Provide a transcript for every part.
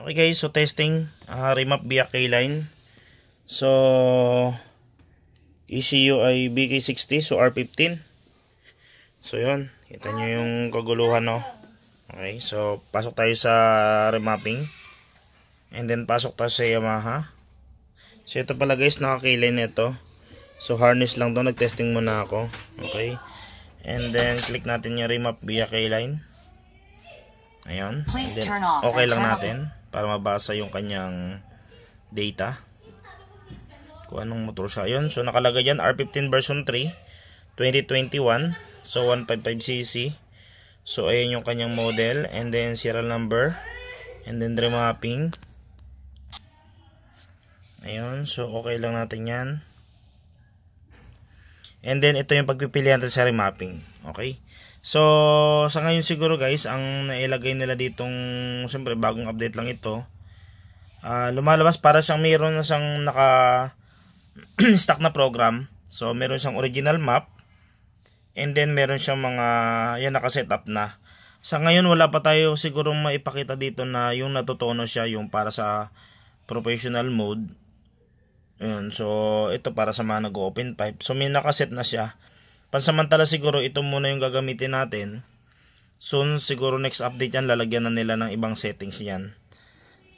Okay guys, so testing remap via K-line. So ECU ay BK60, so R15. So yun, kita nyo yung kaguluhan, no? Okay, so pasok tayo sa remapping. And then pasok tayo sa Yamaha. So ito pala guys, naka K-line ito. So harness lang to, nag-testing muna ako. Okay, and then click natin yung remap via K-line. Ayan, and then okay lang natin para mabasa yung kanyang data kung anong motor siya. Yun, so nakalagay dyan R15 version 3 2021, so 155cc. So ayun yung kanyang model, and then serial number, and then remapping. Ayun, so okay lang natin yan. And then ito yung pagpipilian natin sa remapping. Okay, so sa ngayon siguro guys, ang nailagay nila ditong, siyempre bagong update lang ito, lumalabas para siyang mayroon na siyang naka stock na program. So meron siyang original map, and then meron siyang mga yan naka-setup na. Sa ngayon wala pa tayo sigurong maipakita dito na yung natutuno siya, yung para sa professional mode. Ayun, so ito para sa mga nag-open pipe. So may nakaset na siya. Pansamantala siguro ito muna yung gagamitin natin. Soon siguro next update yan, lalagyan na nila ng ibang settings yan.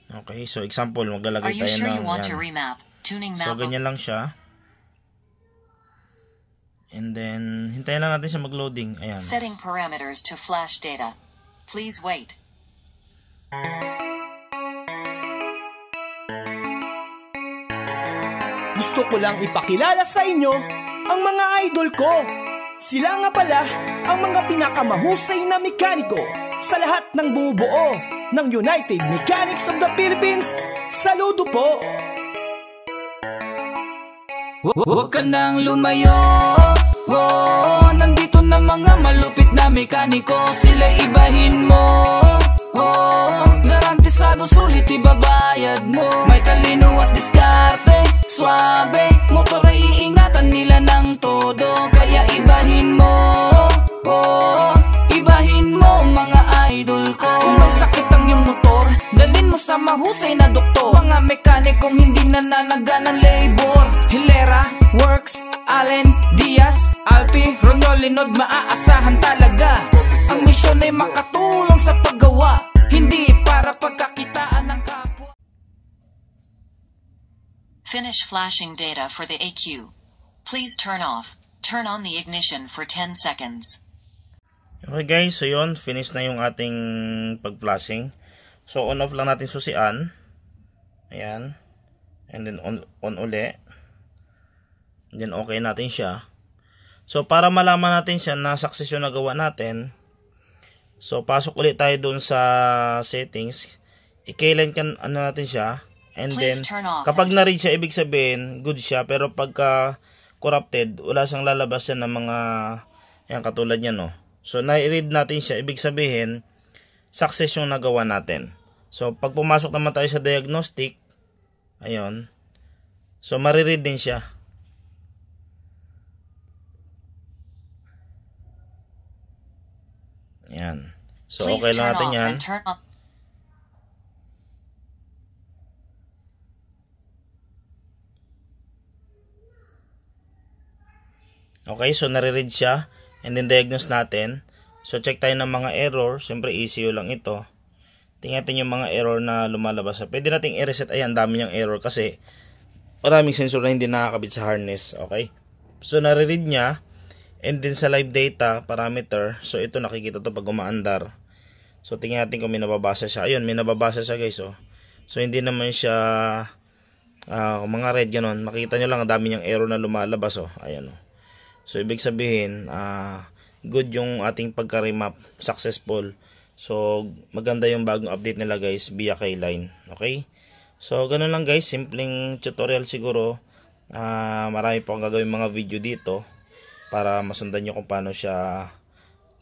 Okay, so example, maglalagay tayo ng yan. So ganyan lang siya. And then hintayin lang natin siya mag-loading. Ayan. Setting parameters to flash data. Please wait. Gusto ko lang ipakilala sa inyo ang mga idol ko. Sila nga pala ang mga pinakamahusay na mekaniko sa lahat ng bumubuo ng United Mechanics of the Philippines. Saludo po! Huwag ka nang lumayo, nandito na mga malupit na mekaniko. Sila ibahin mo, garantisado sulit ibabayad mo. May talino at diskarte, suabe, motor ay iingatan nila ng todo. Kaya ibahin mo, ibahin mo mga idol ko. Kung may sakit ang iyong motor, dalhin mo sa mahusay na doktor. Mga mekanikong hindi nananaga ng labor. Hilera, Works, Allen, Diaz, Alpi, Ronyo, Linod, maaasahan talaga. Ang misyon ay makatulong sa paggawa, hindi para pagkakitaan ng kapwa. Finish flashing data for the ECU. Please turn on the ignition for 10 seconds. Okay guys, so yun, finish na yung ating pag-flashing. So on off lang natin susian. Ayan. And then on uli. And then okay natin siya. So para malaman natin siya na success yung nagawa natin, so pasok ulit tayo dun sa settings. I-K-line kan ano natin siya. And then kapag na-read siya, ibig sabihin good siya. Pero pagka corrupted, wala siyang lalabas yan ng mga yan katulad yan, no. So na-read natin siya, ibig sabihin success yung nagawa natin. So pag pumasok naman tayo sa diagnostic, ayun, so mariread din siya. Ayan. So okay lang natin yan. Okay, so nare-read siya. And then diagnose natin. So check tayo ng mga error. Siyempre ECU lang ito. Tingnan natin yung mga error na lumalabas. Pwede nating i-reset. Ayan, dami niyang error kasi maraming sensor na hindi nakakabit sa harness. Okay, so nare-read niya. And then sa live data parameter, so ito nakikita to pag umaandar. So tingnan natin kung may nababasa siya. Ayun, may nababasa siya guys. Oh. So hindi naman siya mga red ganon. Makita nyo lang ang dami niyang error na lumalabas. Oh. Ayan. Oh. So ibig sabihin good yung ating pagka-remap, successful. So maganda yung bagong update nila guys via K-line. Okay, so ganun lang guys, simpleng tutorial siguro. Marami pa akong gagawin mga video dito para masundan nyo kung paano siya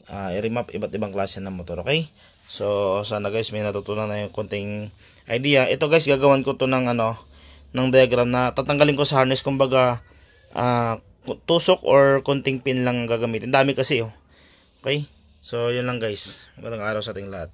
i-remap iba't ibang klase ng motor. Okay, so sana guys may natutunan na yung konting idea. Ito guys, gagawan ko to ng ng diagram na tatanggalin ko sa harness. Kumbaga tusok or konting pin lang gagamitin. Dami kasi. Okay, so yun lang guys. Magandang araw sa ating lahat.